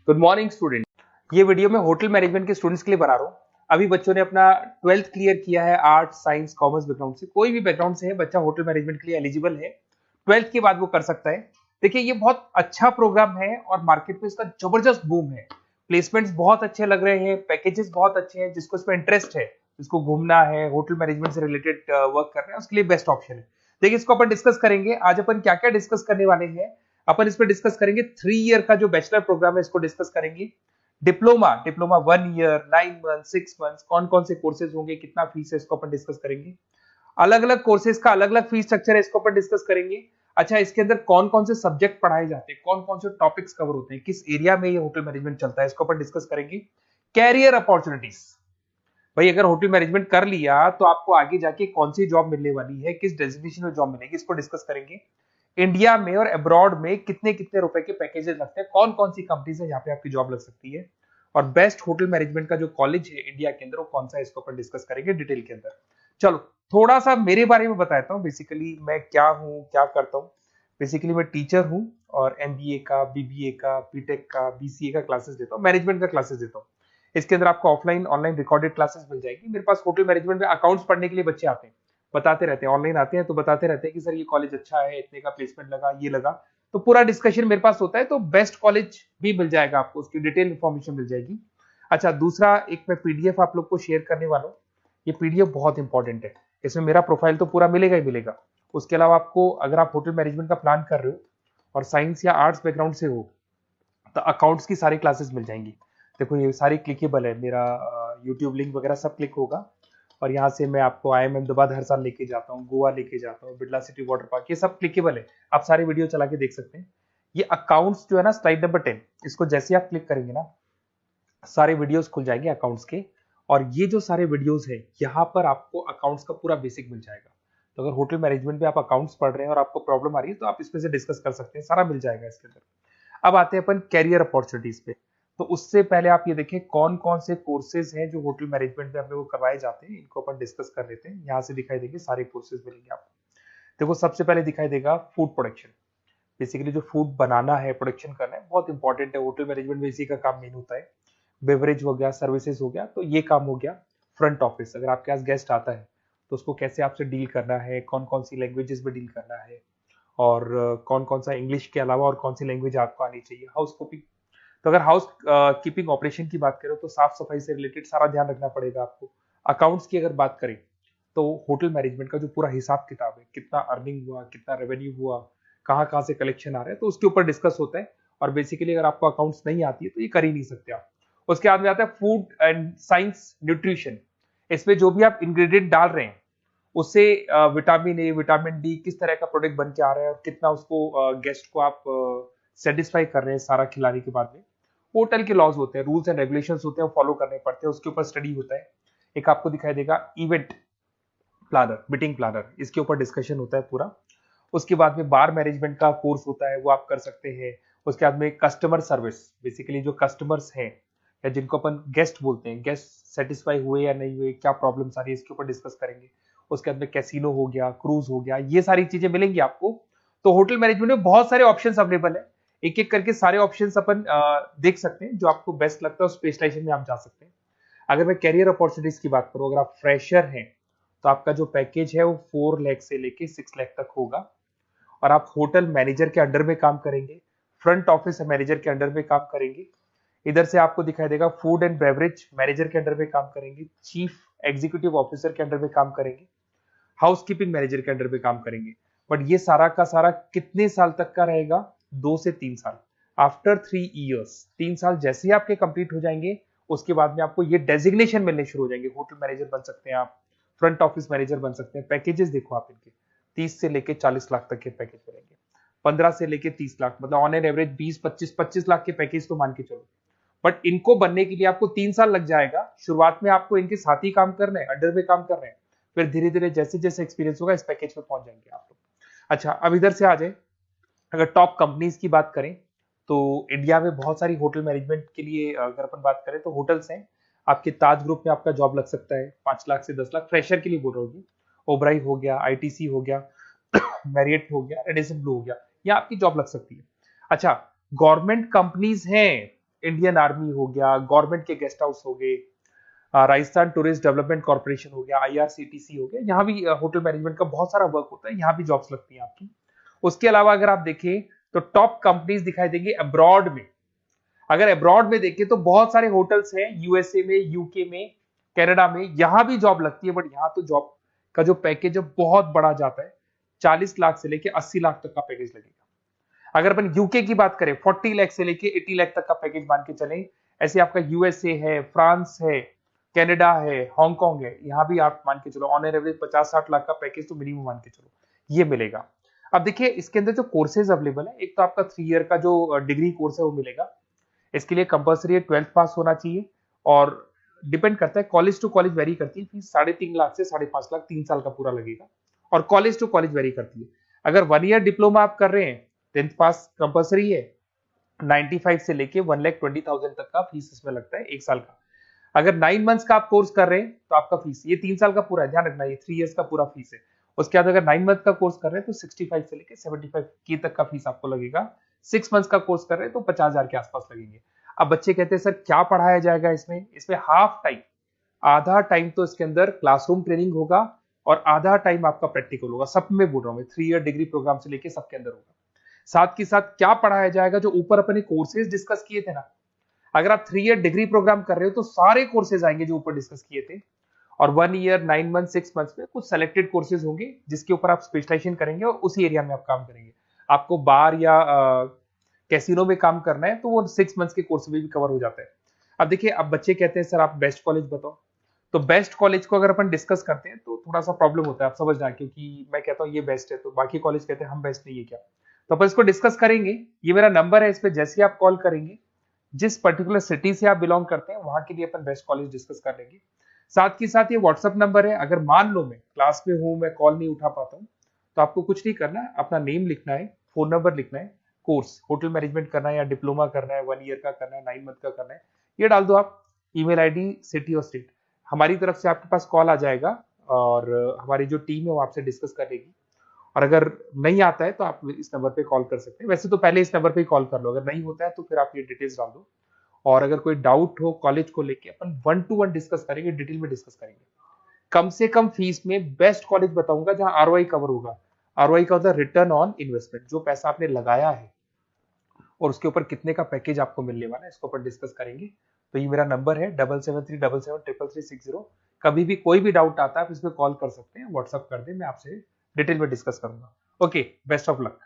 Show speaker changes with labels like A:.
A: Good morning student. ये video मैं hotel management के स्टूडेंट्स के लिए बना रहा हूँ। अभी बच्चों ने अपना 12th क्लियर किया है, आर्ट साइंस कॉमर्स बैकग्राउंड से, कोई भी बैकग्राउंड से है बच्चा होटल मैनेजमेंट के लिए एलिजिबल है। 12th के बाद वो कर सकता है। देखिए ये बहुत अच्छा प्रोग्राम है और मार्केट में इसका जबरदस्त बूम है। प्लेसमेंट्स बहुत अच्छे लग रहे हैं, पैकेजेस बहुत अच्छे हैं। जिसको इसमें इंटरेस्ट है, जिसको घूमना है, होटल मैनेजमेंट से रिलेटेड वर्क करना है, उसके लिए बेस्ट ऑप्शन है। देखिए इसको अपन डिस्कस करेंगे। आज अपन क्या क्या डिस्कस करने वाले हैं। अपन इस पर डिस्कस करेंगे 3 ईयर का जो बैचलर प्रोग्राम है, इसको डिस्कस करेंगे। Diploma diploma 1 year, 9 month, 6 month, कौन कौन से कोर्सेज होंगे, कितना फीस है, इसको अपन डिस्कस करेंगे। अलग अलग कोर्सेज का अलग अलग फीस स्ट्रक्चर है, इसको अपन डिस्कस करेंगे। अच्छा, इसके अंदर कौन कौन से सब्जेक्ट पढ़ाए जाते हैं, कौन कौन से टॉपिक्स कवर होते हैं, किस एरिया में ये होटल मैनेजमेंट चलता है, इसको अपन डिस्कस करेंगे। कैरियर अपॉर्चुनिटीज, भाई अगर होटल मैनेजमेंट कर लिया तो आपको आगे जाके कौन सी जॉब मिलने वाली है, किस डेजिग्नेशन में जॉब मिलेगी, इसको डिस्कस करेंगे। इंडिया में और अब्रॉड में कितने कितने रुपए के पैकेजेस लगते हैं, कौन कौन सी कंपनीज है यहाँ पे आपकी जॉब लग सकती है, और बेस्ट होटल मैनेजमेंट का जो कॉलेज है इंडिया के अंदर वो कौन सा है, इसको अपन डिस्कस करेंगे डिटेल के अंदर। चलो थोड़ा सा मेरे बारे में बताता हूँ। बेसिकली मैं क्या हूँ, क्या करता हूँ। बेसिकली मैं टीचर हूँ और एमबीए का, बीबीए का, बीटेक का, बीसीए का क्लासेस देता हूँ, मैनेजमेंट का क्लासेस देता हूँ। इसके अंदर आपको ऑफलाइन ऑनलाइन रिकॉर्डेड क्लासेस मिल जाएगी। मेरे पास होटल मैनेजमेंट में अकाउंट्स पढ़ने के लिए बच्चे आते हैं, बताते रहते हैं, ऑनलाइन आते हैं तो बताते रहते हैं कि सर ये कॉलेज अच्छा है, इतने का प्लेसमेंट लगा, ये लगा। तो पूरा डिस्कशन मेरे पास होता है, तो बेस्ट कॉलेज भी मिल जाएगा आपको, उसकी डिटेल इंफॉर्मेशन मिल जाएगी। अच्छा, दूसरा एक मैं पीडीएफ आप लोग को शेयर करने वाला हूँ। ये पीडीएफ बहुत इंपॉर्टेंट है, इसमें मेरा प्रोफाइल तो पूरा मिलेगा ही मिलेगा। उसके अलावा आपको अगर आप होटल मैनेजमेंट का प्लान कर रहे हो और साइंस या आर्ट्स बैकग्राउंड से हो तो अकाउंट्स की सारी क्लासेस मिल जाएंगी। देखो ये सारी क्लिकेबल है, मेरा यूट्यूब लिंक वगैरह सब क्लिक होगा। और यहाँ से मैं आपको IIM अहमदाबाद हर साल लेके जाता हूँ, गोवा लेके जाता हूँ, बिरला सिटी वाटर पार्क, ये सब क्लिकेबल है। आप सारे वीडियो चला के देख सकते हैं। ये अकाउंट्स जो है ना, स्लाइड नंबर 10, इसको जैसे आप क्लिक करेंगे ना, सारे वीडियोस खुल जाएंगे अकाउंट्स के। और ये जो सारे वीडियोस है, यहाँ पर आपको अकाउंट्स का पूरा बेसिक मिल जाएगा। तो अगर होटल मैनेजमेंट में आप अकाउंट्स पढ़ रहे हैं और आपको प्रॉब्लम आ रही है तो आप इसमें से डिस्कस कर सकते हैं, सारा मिल जाएगा इसके अंदर। अब आते हैं अपन कैरियर अपॉर्चुनिटीज पे। तो उससे पहले आप ये देखें कौन कौन से कोर्सेज हैं जो होटल मैनेजमेंट में अपने को करवाए जाते हैं, इनको अपन डिस्कस कर लेते हैं। यहाँ से दिखाई देंगे सारे कोर्सेज मिलेंगे आपको। देखो सबसे पहले दिखाई देगा फूड प्रोडक्शन। बेसिकली जो फूड बनाना है, प्रोडक्शन करना है, बहुत इंपॉर्टेंट है। होटल मैनेजमेंट में इसी का काम मेन होता है। बेवरेज हो गया, सर्विसेज हो गया, तो ये काम हो गया। फ्रंट ऑफिस, अगर आपके पास गेस्ट आता है तो उसको कैसे आपसे डील करना है, कौन कौन सी लैंग्वेजेस में डील करना है, और कौन कौन सा इंग्लिश के अलावा और कौन सी लैंग्वेज आपको आनी चाहिए। हाउस कीपिंग, तो अगर हाउस कीपिंग ऑपरेशन की बात करें तो साफ सफाई से रिलेटेड सारा ध्यान रखना पड़ेगा आपको। अकाउंट्स की अगर बात करें तो होटल मैनेजमेंट का जो पूरा हिसाब किताब है, कितना अर्निंग हुआ, कितना रेवेन्यू हुआ, कहाँ कहाँ से कलेक्शन आ रहा है, तो उसके ऊपर डिस्कस होता है। और बेसिकली अगर आपको अकाउंट्स नहीं आती है तो ये कर ही नहीं सकते आप। उसके बाद में आता है फूड एंड साइंस न्यूट्रिशन। इसमें जो भी आप इंग्रेडिएंट डाल रहे हैं उससे विटामिन ए, विटामिन डी, किस तरह का प्रोडक्ट बन के आ रहा है और कितना उसको गेस्ट को आप सेटिस्फाई कर रहे हैं सारा खिलाने के बाद में। होटल के लॉज होते हैं, रूल्स एंड रेगुलेशंस होते हैं, वो फॉलो करने पड़ते हैं, उसके ऊपर स्टडी होता है। एक आपको दिखाई देगा इवेंट प्लानर, मीटिंग प्लानर, इसके ऊपर डिस्कशन होता है पूरा। उसके बाद में बार मैनेजमेंट का कोर्स होता है, वो आप कर सकते हैं। उसके बाद में कस्टमर सर्विस, बेसिकली जो कस्टमर्स हैं या जिनको अपन गेस्ट बोलते हैं, गेस्ट सेटिस्फाई हुए या नहीं हुए, क्या प्रॉब्लम्स आ रही है, इसके ऊपर डिस्कस करेंगे। उसके बाद में कैसीनो हो गया, क्रूज हो गया, ये सारी चीजें मिलेंगी आपको। तो होटल मैनेजमेंट में बहुत सारे ऑप्शंस अवेलेबल है। एक एक करके सारे ऑप्शंस अपन देख सकते हैं, जो आपको बेस्ट लगता है उस स्पेशलाइजेशन में आप जा सकते हैं। अगर मैं कैरियर अपॉर्चुनिटीज की बात करूं, अगर आप फ्रेशर हैं तो आपका जो पैकेज है वो 4 लाख से लेके 6 लाख तक होगा। और आप होटल मैनेजर के अंडर में काम करेंगे, फ्रंट ऑफिस मैनेजर के अंडर में काम करेंगे। इधर से आपको दिखाई देगा फूड एंड बेवरेज मैनेजर के अंडर में काम करेंगे, चीफ एग्जीक्यूटिव ऑफिसर के अंडर में काम करेंगे, हाउस कीपिंग मैनेजर के अंडर में काम करेंगे। बट ये सारा का सारा कितने साल तक का रहेगा? 2 से 3 साल। आफ्टर 3 ईयर्स, 3 साल जैसे ही आपके कंप्लीट हो जाएंगे उसके बाद में आपको ये डेजिग्नेशन मिलने शुरू हो जाएंगे। होटल मैनेजर बन सकते हैं आप, फ्रंट ऑफिस मैनेजर बन सकते हैं। पैकेजेस देखो आप इनके, 30 से लेके 40 लाख तक के पैकेज मिलेंगे, 15 से लेके 30 लाख, मतलब ऑन एन एवरेज 20-25 लाख के पैकेज तो मान के चलो। बट इनको बनने के लिए आपको 3 साल लग जाएगा। शुरुआत में आपको इनके साथ ही काम करना है, अंडर में काम कर रहे हैं, फिर धीरे धीरे जैसे जैसे एक्सपीरियंस होगा इस पैकेज में पहुंच जाएंगे आप लोग। अच्छा, अब इधर से आ जाए, अगर टॉप कंपनीज की बात करें तो इंडिया में बहुत सारी होटल मैनेजमेंट के लिए अगर अपन बात करें तो होटल्स हैं। आपके ताज ग्रुप में आपका जॉब लग सकता है 5 लाख से 10 लाख, फ्रेशर के लिए बोल रहा हूँ। ओबराई हो गया, आईटीसी हो गया, मैरियट हो गया, रेडिसन ब्लू हो गया, यहाँ आपकी जॉब लग सकती है। अच्छा, गवर्नमेंट कंपनीज हैं इंडियन आर्मी हो गया, गवर्नमेंट के गेस्ट हाउस हो गए, राजस्थान टूरिस्ट डेवलपमेंट कॉर्पोरेशन हो गया, आईआरसीटीसी हो गया, यहाँ भी होटल मैनेजमेंट का बहुत सारा वर्क होता है, यहाँ भी जॉब्स लगती हैं आपकी। उसके अलावा अगर आप देखें तो टॉप कंपनीज दिखाई देंगी अब्रॉड में। अगर अब्रॉड में देखें तो बहुत सारे होटल्स हैं यूएसए में, यूके में, कनाडा में, यहां भी जॉब लगती है। बट यहाँ तो जॉब का जो पैकेज है बहुत बड़ा जाता है, 40 लाख से लेके 80 लाख तक का पैकेज लगेगा। अगर अपन यूके की बात करें 40 लाख से लेके 80 लाख तक का पैकेज मान के चलें। ऐसे आपका यूएसए है, फ्रांस है, कनाडा है, हांगकांग है, यहाँ भी आप मान के चलो ऑन एन एवरेज 50-60 लाख का पैकेज तो मिनिमम मान के चलो ये मिलेगा। अब देखिए इसके अंदर जो कोर्सेज अवेलेबल है, एक तो आपका 3 ईयर का जो डिग्री कोर्स है वो मिलेगा। इसके लिए कंपलसरी 12th पास होना चाहिए और डिपेंड करता है, कॉलेज टू कॉलेज वेरी करती है फीस। 3.5 लाख से 5.5 लाख 3 साल का पूरा लगेगा और कॉलेज टू कॉलेज वेरी करती है। अगर 1 ईयर डिप्लोमा आप कर रहे हैं, 10th पास कंपलसरी है, 95 से लेके 1,20,000 तक का फीस इसमें लगता है 1 साल का। अगर 9 मंथ्स का आप कोर्स कर रहे हैं तो आपका फीस, ये 3 साल का पूरा है, ध्यान रखना ये 3 इयर्स का पूरा फीस है। उसके बाद अगर 9 मंथ का कोर्स कर रहे हैं तो 65 से लेके 75 के तक का फीस आपको लगेगा। 6 मंथ्स का कोर्स कर रहे हैं तो 50,000 के आसपास लगेंगे। अब बच्चे कहते हैं सर क्या पढ़ाया जाएगा इसमें हाफ टाइम, आधा टाइम तो इसके अंदर क्लासरूम ट्रेनिंग होगा और आधा टाइम आपका प्रैक्टिकल होगा। सब में बोल रहा हूं मैं, 3 ईयर डिग्री प्रोग्राम से लेके सबके अंदर होगा। साथ के साथ क्या पढ़ाया जाएगा, जो ऊपर अपने कोर्सेज डिस्कस किए थे ना, अगर आप 3 ईयर डिग्री प्रोग्राम कर रहे हो तो सारे कोर्सेज आएंगे जो ऊपर डिस्कस किए थे। और 1 ईयर, 9 मंथ, 6 मंथ्स में कुछ सेलेक्टेड कोर्सेज होंगे जिसके ऊपर आप स्पेशलाइजेशन करेंगे और उसी एरिया में आप काम करेंगे। आपको बार या कैसीनो में काम करना है तो वो 6 मंथ्स के कोर्स में भी कवर हो जाता है। अब देखिए, अब बच्चे कहते हैं सर आप बेस्ट कॉलेज बताओ। तो बेस्ट कॉलेज को अगर अपन डिस्कस करते हैं तो थोड़ा सा प्रॉब्लम होता है, आप समझना, क्योंकि मैं कहता हूँ ये बेस्ट है तो बाकी कॉलेज कहते हैं हम बेस्ट नहीं है क्या। तो अपन इसको डिस्कस करेंगे। ये मेरा नंबर है, इस पे जैसे ही आप कॉल करेंगे, जिस पर्टिकुलर सिटी से आप बिलोंग करते हैं वहां के लिए अपन बेस्ट कॉलेज डिस्कस कर लेंगे। साथ के साथ ये व्हाट्सअप नंबर है, अगर मान लो मैं क्लास में हूं, मैं कॉल नहीं उठा पाता हूं, तो आपको कुछ नहीं करना है, अपना नेम लिखना है, फोन नंबर लिखना है, कोर्स होटल मैनेजमेंट करना है या डिप्लोमा करना है, 1 ईयर का करना है, 9 मंथ का करना है, ये डाल दो आप, ईमेल आईडी, सिटी और स्टेट। हमारी तरफ से आपके पास कॉल आ जाएगा और हमारी जो टीम है वो आपसे डिस्कस करेगी। और अगर नहीं आता है तो आप इस नंबर पे कॉल कर सकते हैं। वैसे तो पहले इस नंबर पे कॉल कर लो, अगर नहीं होता है तो फिर आप ये डिटेल्स डाल दो। और अगर कोई डाउट हो कॉलेज को लेके, अपन 1 to 1 डिस्कस करेंगे, डिटेल में डिस्कस करेंगे। कम से कम फीस में बेस्ट कॉलेज बताऊंगा जहां आरओआई कवर होगा। आरओआई का होता है रिटर्न ऑन इन्वेस्टमेंट, जो पैसा आपने लगाया है और उसके ऊपर कितने का पैकेज आपको मिलने वाला है, इसको अपन डिस्कस करेंगे। तो ये मेरा नंबर है 7737733360। कभी भी कोई भी डाउट आता है आप इस पर कॉल कर सकते हैं, व्हाट्सअप कर दे, मैं आपसे डिटेल में डिस्कस करूंगा। Okay, best of luck.